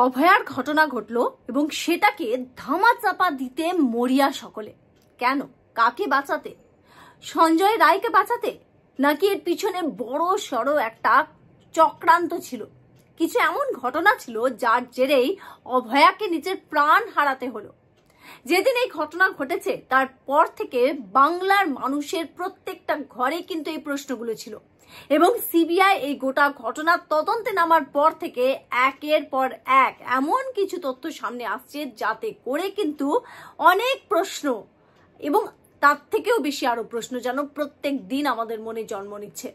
অভয়ার ঘটনা ঘটলো এবং সেটাকে ধামাচাপা দিতে মরিয়া সকলে। কেন? কাকে বাঁচাতে? সঞ্জয় রায়কে বাঁচাতে? নাকি এর পিছনে বড় সড়ো একটা চক্রান্ত ছিল? কিছু এমন ঘটনা ছিল যার জেরেই অভয়াকে নিজের প্রাণ হারাতে হলো। যেদিন এই ঘটনা ঘটেছে তারপর থেকে বাংলার মানুষের প্রত্যেকটা ঘরে কিন্তু এই প্রশ্নগুলো ছিল এবং সিবিআই এই গোটা ঘটনার তদন্তে নামার পর থেকে একের পর এক এমন কিছু তথ্য সামনে আসছে যাতে করে কিন্তু অনেক প্রশ্ন এবং তার থেকেও বেশি আরো প্রশ্ন যেন প্রত্যেক দিন আমাদের মনে জন্ম নিচ্ছে।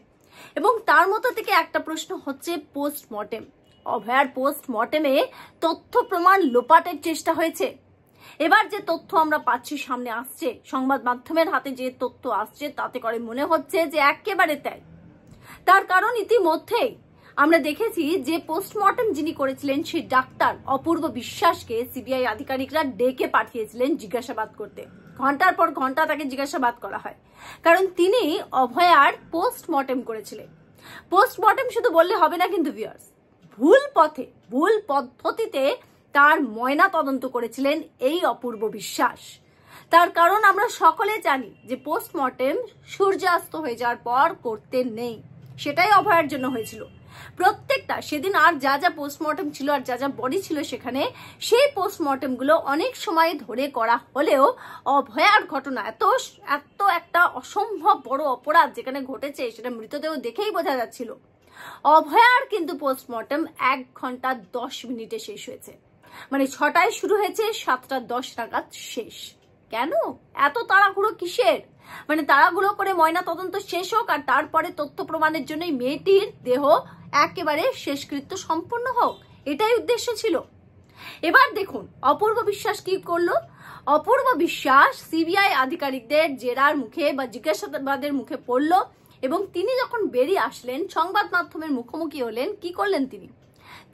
এবং তার মধ্যে থেকে একটা প্রশ্ন হচ্ছে পোস্টমর্টেম। অভয়ার পোস্টমর্টেমে তথ্য প্রমাণ লোপাটের চেষ্টা হয়েছে। এবার যে তথ্য আমরা পাচ্ছি সামনে আসছে, সংবাদ মাধ্যমের হাতে যে তথ্য আসছে তাতে করে মনে হচ্ছে যে একেবারে তাই। তার কারণ ইতিমধ্যেই আমরা দেখেছি যে পোস্টমর্টেম যিনি করেছিলেন সেই ডাক্তার অপূর্ব বিশ্বাসকে সিবিআই আধিকারিকরা ডেকে পাঠিয়েছিলেন জিজ্ঞাসাবাদ করতে। ঘন্টার পর ঘন্টা তাকে জিজ্ঞাসাবাদ করা হয়, কারণ তিনি অভয়ার পোস্টমর্টেম করেছিলেন। পোস্টমর্টেম শুধু বললে হবে না কিন্তু ভিউয়ার্স, ভুল পথে ভুল পদ্ধতিতে তার ময়না তদন্ত করেছিলেন এই অপূর্ব বিশ্বাস। তার কারণ আমরা সকলে জানি যে পোস্টমর্টেম সূর্যাস্ত হয়ে যাওয়ার পর করতে নেই। সেটাই অভয়ার জন্য হয়েছিল। প্রত্যেকটা সেদিন আর যা যা পোস্টমর্টেম ছিল আর যা যা বডি ছিল সেখানে, সেই পোস্টমর্টেম গুলো অনেক সময় ধরে করা হলেও অভয়ার ঘটনা এত একটা অসম্ভব বড় অপরাধ যেখানে ঘটেছে সেটা মৃতদেহ দেখেই বোঝা যাচ্ছিল। অভয়ার কিন্তু পোস্টমর্টেম 1 ঘন্টা 10 মিনিটে শেষ হয়েছে, মানে 6টায় শুরু হয়েছে, 7টা 10 নাগাদ শেষ। কেন এত তাড়াহুড়ো কিসের? মানে তাড়াহুড়ো করে ময়না তদন্ত শেষ হোক আর তারপরে তথ্য প্রমাণের জন্য মেয়েটির দেহ একেবারে শেষকৃত্য সম্পন্ন হোক, এটাই উদ্দেশ্য ছিল। এবার দেখুন অপূর্ব বিশ্বাস কি করলো। অপূর্ব বিশ্বাস সিবিআই আধিকারিকদের জেরার মুখে বা জিজ্ঞাসাবাদের মুখে পড়লো এবং তিনি যখন বেরিয়ে আসলেন, সংবাদ মাধ্যমের মুখোমুখি হলেন, কি করলেন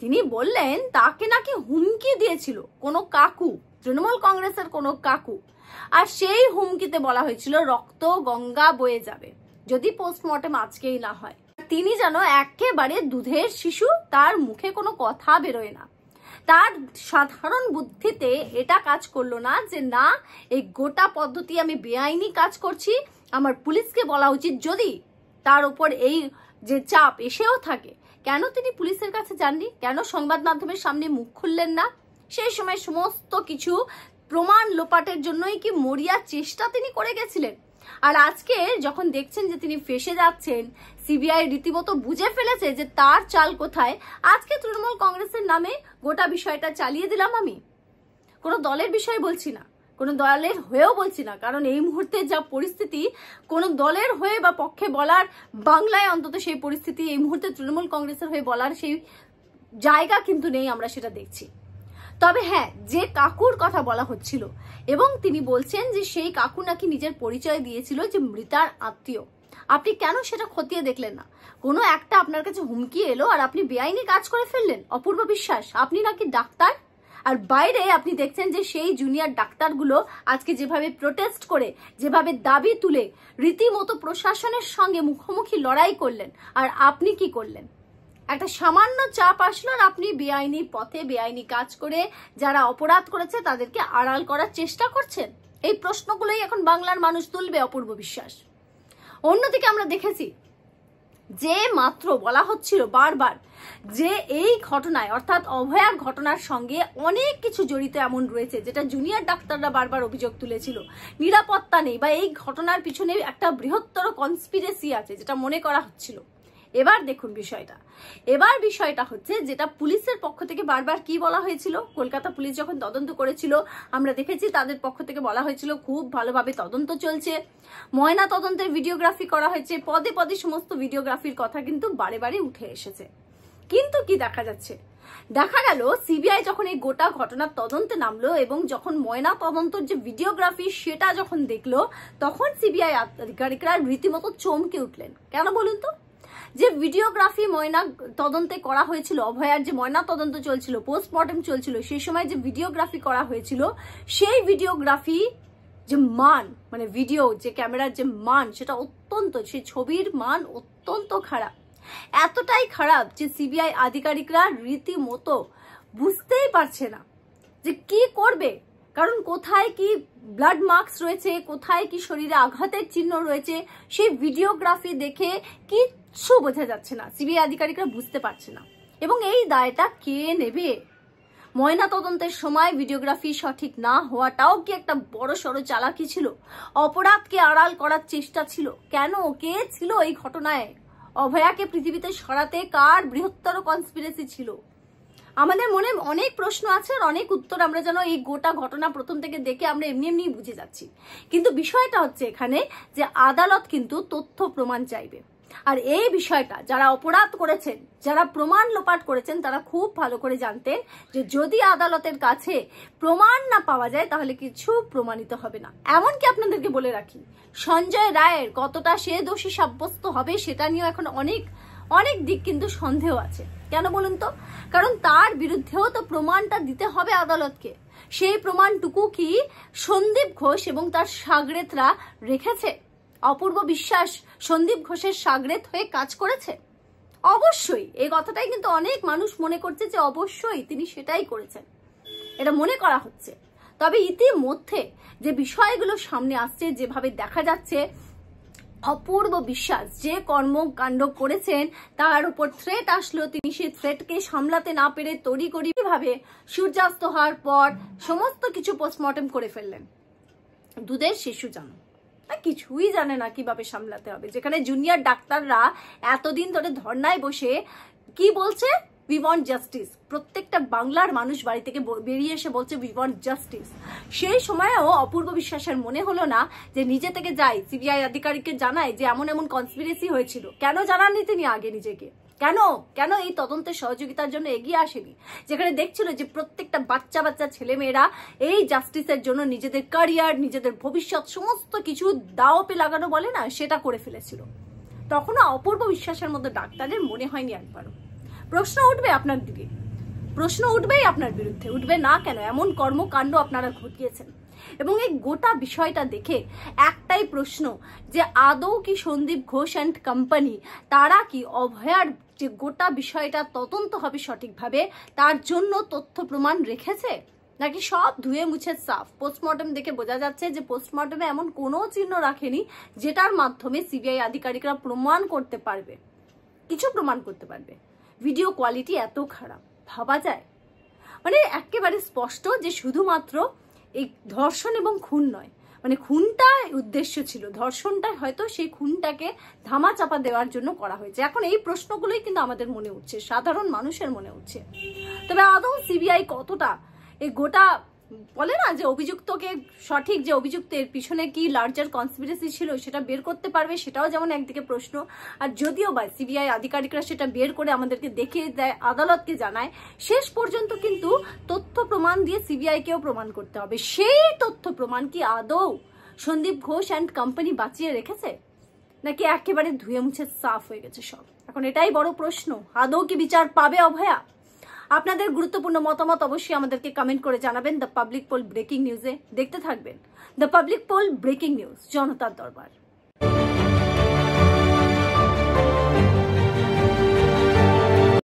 তিনি বললেন তাকে নাকি হুমকি দিয়েছিল কোনো কাকু, তৃণমূল কংগ্রেসের কোনো কাকু, আর সেই হুমকিতে বলা হয়েছিল রক্ত গঙ্গা বয়ে যাবে যদি পোস্টমর্টেম আজকেই না হয়। তিনি যেন একেবারে দুধের শিশু, তার মুখে কোনো কথা বেরোয় না। তার সাধারণ বুদ্ধিতে এটা কাজ করলো না যে না, এই গোটা পদ্ধতি আমি বেআইনি কাজ করছি, আমার পুলিশকে বলা উচিত। যদি তার উপর এই যে চাপ এসেও থাকে, কেন তিনি পুলিশের কাছে যাননি? কেন সংবাদ মাধ্যমের সামনে মুখ খুললেন না? সেই সময় সমস্ত কিছু প্রমাণ লোপাটের জন্যই কি মরিয়া চেষ্টা তিনি করে গেছিলেন। আর আজকে যখন দেখছেন যে তিনি ফেসে যাচ্ছেন, সিবিআই রীতিমতো বুঝে ফেলেছে যে তার চাল কোথায়, আজকে তৃণমূল কংগ্রেসের নামে গোটা বিষয়টা চালিয়ে দিলাম। আমি কোনো দলের বিষয় বলছি না, কোনো দলের হয়েও বলছি না, কারণ এই মুহূর্তে যা পরিস্থিতি কোনো দলের হয়ে বা পক্ষে বলার, বাংলায় অন্তত সেই পরিস্থিতি এই মুহূর্তে তৃণমূল কংগ্রেসের হয়ে বলার সেই জায়গা কিন্তু নেই, আমরা সেটা দেখছি। তবে হ্যাঁ, যে কাকুর কথা বলা হচ্ছিল এবং তিনি বলছেন যে সেই কাকু নাকি নিজের পরিচয় দিয়েছিল যে মৃতার আত্মীয়। আপনি কেন সেটা খতিয়ে দেখলেন না? কোনো একটা আপনার কাছে হুমকি এলো আর আপনি বেআইনি কাজ করে ফেললেন। অপূর্ব বিশ্বাস, আপনি নাকি ডাক্তার, আর বাইরে আপনি দেখছেন যে সেই জুনিয়র ডাক্তারগুলো আজকে যেভাবে প্রোটেস্ট করে, যেভাবে দাবি তুলে রীতিমতো প্রশাসনের সঙ্গে মুখোমুখি লড়াই করলেন, আর আপনি কি করলেন? একটা সামান্য চাপ আসলো আর আপনি বেআইনি পথে বেআইনি কাজ করে যারা অপরাধ করেছে তাদেরকে আড়াল করার চেষ্টা করছেন। এই প্রশ্নগুলোই এখন বাংলার মানুষ তুলবে অপূর্ব বিশ্বাস। অন্যদিকে আমরা দেখেছি যে মাত্র বলা হচ্ছিল বারবার যে এই ঘটনায় অর্থাৎ অভয়ার ঘটনার সঙ্গে অনেক কিছু জড়িত এমন রয়েছে, যেটা জুনিয়র ডাক্তাররা বারবার অভিযোগ তুলেছিল। নিরাপত্তা নেই বা এই ঘটনার পিছনে একটা বৃহত্তর কনস্পিরেসি আছে যেটা মনে করা হচ্ছিল। এবার দেখুন বিষয়টা হচ্ছে যেটা পুলিশের পক্ষ থেকে বারবার কি বলা হয়েছিল। কলকাতা পুলিশ যখন তদন্ত করেছিল আমরা দেখেছি তাদের পক্ষ থেকে বলা হয়েছিল খুব ভালোভাবে তদন্ত চলছে, ময়না তদন্তের ভিডিওগ্রাফি করা হয়েছে, পদে পদে সমস্ত ভিডিওগ্রাফির কথা কিন্তু বারে বারে উঠে এসেছে। কিন্তু কি দেখা যাচ্ছে, দেখা গেল সিবিআই যখন এই গোটা ঘটনার তদন্তে নামলো এবং যখন ময়না তদন্তের যে ভিডিওগ্রাফি সেটা যখন দেখলো, তখন সিবিআই আধিকারিকরা রীতিমতো চমকে উঠলেন। কেন বলুন তো? যে ভিডিওগ্রাফি ময়না তদন্তে করা হয়েছিল, অভয়ার যে ময়না তদন্ত চলছিল, পোস্টমর্টেম চলছিল, সেই সময় যে ভিডিওগ্রাফি করা হয়েছিল, সেই ভিডিওগ্রাফি যে মান, মানে ভিডিও যে ক্যামেরার যে মান, সেটা অত্যন্ত, সেই ছবির মান অত্যন্ত খারাপ। এতটাই খারাপ যে সিবিআই আধিকারিকরা রীতিমতো বুঝতেই পারছে না যে কি করবে। কারণ কোথায় কি ব্লাড মার্কস রয়েছে, কোথায় কি শরীরে আঘাতের চিহ্ন রয়েছে, সেই ভিডিওগ্রাফি দেখে কিচ্ছু বোঝা যাচ্ছে না, সিবিআই আধিকারিকরা বুঝতে পারছে না। এবং এই দায়টা কে নেবে? ময়না তদন্তের সময় ভিডিওগ্রাফি সঠিক না হওয়াটাও কি একটা বড় সড়ো চালাকি ছিল? অপরাধকে আড়াল করার চেষ্টা ছিল? কেন, কে ছিল এই ঘটনায়? অভয়াকে পৃথিবীতে সরাতে কার বৃহত্তর কনস্পিরেসি ছিল? আমাদের মনে অনেক প্রশ্ন আছে আর অনেক উত্তর আমরা যেন এই গোটা ঘটনা প্রথম থেকে দেখে আমরা এমনি এমনি বুঝে যাচ্ছি। কিন্তু বিষয়টা হচ্ছে এখানে যে আদালত কিন্তু তথ্য প্রমাণ চাইবে। আর এই বিষয়টা যারা অপরাধ করেছেন, যারা প্রমাণ লোপাট করেছেন, তারা খুব ভালো করে জানতেন যে যদি আদালতের কাছে প্রমাণ না পাওয়া যায় তাহলে কিছু প্রমাণিত হবে না। এমনকি আপনাদেরকে বলে রাখি, সঞ্জয় রায়ের কতটা সে দোষী সাব্যস্ত হবে সেটা নিয়েও এখন অনেক দিক কিন্তু সন্দেহ আছে। কেন বলুন তো? কারণ তার বিরুদ্ধেও তো প্রমাণটা দিতে হবে আদালতকে। সেই প্রমাণটুকু কি সন্দীপ ঘোষ এবং তার সাগরেতরা রেখেছে? অপূর্ব বিশ্বাস সন্দীপ ঘোষের সাগরেত হয়ে কাজ করেছে? অবশ্যই। এই কথাটাই কিন্তু অনেক মানুষ মনে করছে যে অবশ্যই তিনি সেটাই করেছেন, এটা মনে করা হচ্ছে। তবে ইতিমধ্যে যে বিষয়গুলো সামনে আসছে, যেভাবে দেখা যাচ্ছে অপূর্ব বিশ্বাস যে কর্মকাণ্ড করেছেন তার উপর থ্রেট আসলো, তিনি সেই থ্রেটকে সামলাতে না পেরে তড়িঘড়ি ভাবে সূর্যাস্ত হওয়ার পর সমস্ত কিছু পোস্টমর্টম করে ফেললেন। দুধের শিশু জানো কিছুই জানে না কিভাবে সামলাতে হবে। যেখানে জুনিয়র ডাক্তাররা এতদিন ধরে ধর্নায় বসে কি বলছে, উই ওয়ান্ট জাস্টিস। প্রত্যেকটা বাংলার মানুষ বাড়ি থেকে বেরিয়ে এসে বলছে উই ওয়ান্ট জাস্টিস। সেই সময়ও অপূর্ব বিশ্বাসের মনে হলো না যে নিজে থেকে যাই সিবিআই আধিকারিককে জানায় যে এমন এমন কনস্পিরেসি হয়েছিল। কেন জানাননি তিনি আগে নিজেকে? কেন এই তদন্তের সহযোগিতার জন্য এগিয়ে আসেনি? যেখানে দেখছিল যে প্রত্যেকটা বাচ্চা ছেলেমেয়েরা এই জাস্টিসের জন্য নিজেদের ক্যারিয়ার, নিজেদের ভবিষ্যৎ সমস্ত কিছু দাওপে লাগানো বলে না, সেটা করে ফেলেছিল। তখনও অপূর্ব বিশ্বাসের মতো ডাক্তারের মনে হয়নি একবারও। প্রশ্ন উঠবে আপনার দিকে, প্রশ্ন উঠবেই আপনার বিরুদ্ধে, উঠবে না কেন? এমন কর্মকাণ্ড আপনারা ঘটিয়েছেন। এবং এই গোটা বিষয়টা দেখে একটাই প্রশ্ন যে আদৌ কি সন্দীপ ঘোষ অ্যান্ড কোম্পানি তারা কি অভয়ার যে গোটা বিষয়টা তদন্ত হবে সঠিকভাবে তার জন্য তথ্য প্রমাণ রেখেছে, নাকি সব ধুয়ে মুছে সাফ? পোস্টমর্টম দেখে বোঝা যাচ্ছে যে পোস্টমর্টমে এমন কোনো চিহ্ন রাখেনি যেটার মাধ্যমে সিবিআই আধিকারিকরা প্রমাণ করতে পারবে, কিছু প্রমাণ করতে পারবে। ভিডিও কোয়ালিটি এত খারাপ, ভাবা যায়? মানে একেবারে স্পষ্ট যে শুধুমাত্র এই ধর্ষণ এবং খুন নয়, মানে খুনটা উদ্দেশ্য ছিল, ধর্ষণটা হয়তো সেই খুনটাকে ধামাচাপা দেওয়ার জন্য করা হয়েছে। এখন এই প্রশ্নগুলোই কিন্তু আমাদের মনে উঠছে, সাধারণ মানুষের মনে উঠছে। তবে আদৌ সিবিআই কতটা এই গোটা বলে না যে অভিযুক্তকে সঠিক যে অভিযুক্তের পিছনে কি লার্জার কনস্পিরেসি ছিল সেটা বের করতে পারবে, সেটাও যেমন একদিকে প্রশ্ন। আর যদিও বা সিবিআই আধিকারিকরা সেটা বের করে আমাদেরকে দেখিয়ে দেয়, আদালতকে জানায়, শেষ পর্যন্ত কিন্তু তথ্য প্রমাণ দিয়ে সিবিআইকেও প্রমাণ করতে হবে। সেই তথ্য প্রমাণ কি আদৌ সন্দীপ ঘোষ অ্যান্ড কোম্পানি বাঁচিয়ে রেখেছে, নাকি একেবারে ধুয়ে মুছে সাফ হয়ে গেছে সব? এখন এটাই বড় প্রশ্ন, আদৌ কি বিচার পাবে অভয়া? আপনাদের গুরুত্বপূর্ণ মতামত অবশ্যই আমাদেরকে কমেন্ট করে জানাবেন দ্য পাবলিক পোল ব্রেকিং নিউজে। দেখতে থাকবেন the public pole breaking news, জনতার দরবার।